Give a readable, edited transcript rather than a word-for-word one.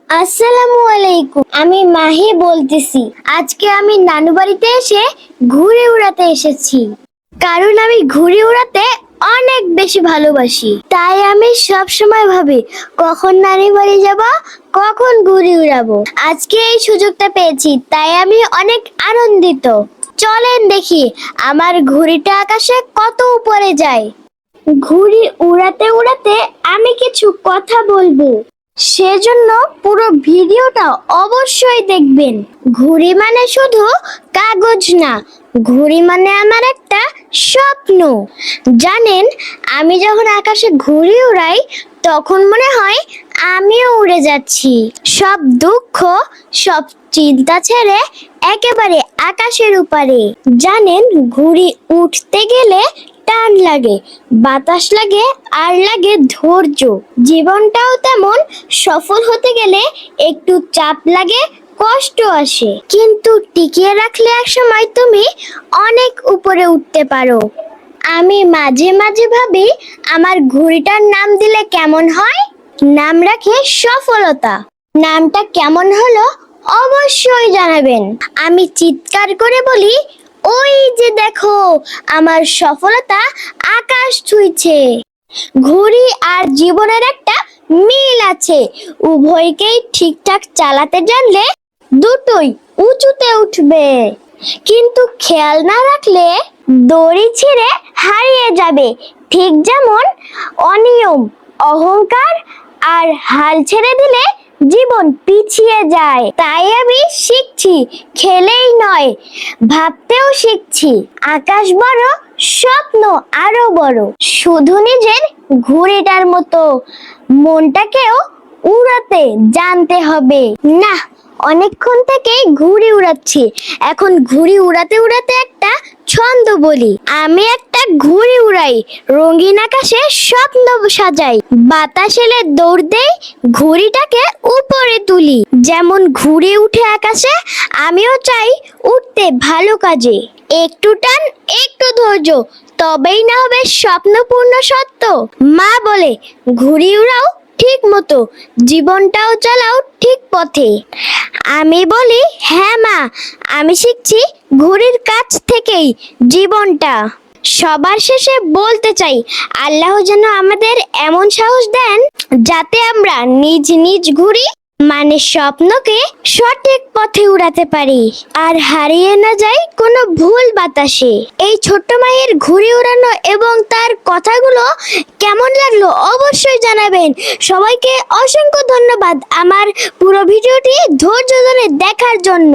আসসালামু আলাইকুম। আমি মাহি বলতেছি। আজকে আমি নানু বাড়িতে এসে ঘুড়ি উড়াতে এসেছি, কারণ আমি ঘুড়ি উড়াতে অনেক বেশি ভালোবাসি। তাই আমি সব সময় ভাবি কখন নানি বাড়ি যাব, কখন ঘুড়ি উড়াবো। আজকে এই সুযোগটা পেয়েছি, তাই আমি অনেক আনন্দিত। চলেন দেখি আমার ঘুড়িটা আকাশে কত উপরে যায়। ঘুড়ি উড়াতে উড়াতে আমি কিছু কথা বলবো, সেজন্য পুরো ভিডিওটা অবশ্যই দেখবেন। ঘুড়ি মানে শুধু কাগজ না, ঘুড়ি মানে আমার একটা স্বপ্ন। জানেন, আমি যখন আকাশে ঘুড়ি উড়াই তখন মনে হয় আমিও উড়ে যাচ্ছি। সব দুঃখ, সব চিন্তা ছেড়ে একেবারে আকাশের উপরে। জানেন, ঘুড়ি উঠতে গেলে টান লাগে, বাতাস লাগে, আর লাগে ধৈর্য। জীবনটাও তেমন, সফল হতে গেলে একটু চাপ লাগে, কষ্ট আসে, কিন্তু টিকিয়ে রাখলে একসময় তুমি অনেক উপরে উঠতে পারো। আমি মাঝে মাঝে ভাবি আমার ঘুড়িটার নাম দিলে কেমন হয়। নাম রাখে সফলতা। নামটা কেমন হলো অবশ্যই জানাবেন। আমি চিৎকার করে বলি, ওই যে দেখো, আমার সফলতা আকাশ ছুঁইছে। ঘুড়ি আর জীবনের একটা মিল আছে। উভয়কেই ঠিকঠাক চালাতে জানলে দুটোই উঁচুতে উঠবে, কিন্তু খেয়াল না রাখলে দড়ি ছিঁড়ে হারিয়ে যাবে। ঠিক যেমন অনিয়ম, অহংকার আর হাল ছেড়ে দিলে জীবন পিছিয়ে যায়। তাই আমি শিখছি, খেলেই নয়, ভাবতেও শিখছি। আকাশ বড়, স্বপ্ন আরো বড়। শুধু নিজের ঘুড়িটার মতো মনটাকেও উড়াতে জানতে হবে। না, অনেকক্ষণ থেকেই ঘুড়ি উড়াচ্ছি, এখন ঘুড়ি উড়াতে উড়াতে একটা ছন্দ বলি। আমি একটা ঘুড়ি উড়াই, রঙিন আকাশে স্বপ্ন সাজাই, বাতাস এলে দৌড় দেই, ঘুড়িটাকে উপরে তুলি। যেমন ঘুড়ি উঠে আকাশে, আমিও চাই উঠতে ভালো কাজে। একটু টান, একটু ধৈর্য, তবেই না হবে স্বপ্নপূর্ণ সত্য। মা বলে, ঘুড়ি উড়াও ঠিক মতো, জীবনটাও চালাও ঠিক পথে। আমি বলি, হ্যাঁ মা, আমি শিখছি ঘুড়ির কাছ থেকেই জীবনটা। সবার শেষে বলতে চাই, আল্লাহ যেন আমাদের এমন সাহস দেন যাতে আমরা নিজ নিজ ঘুড়ি মানে স্বপ্নকে সঠিক পথে উড়াতে পারি, আর হারিয়ে না যাই কোনো ভুল বাতাসে। এই ছোট্ট মায়ের ঘুড়ি উড়ানো এবং তার কথাগুলো কেমন লাগলো অবশ্যই জানাবেন। সবাইকে অসংখ্য ধন্যবাদ আমার পুরো ভিডিওটি ধৈর্য ধরে দেখার জন্য।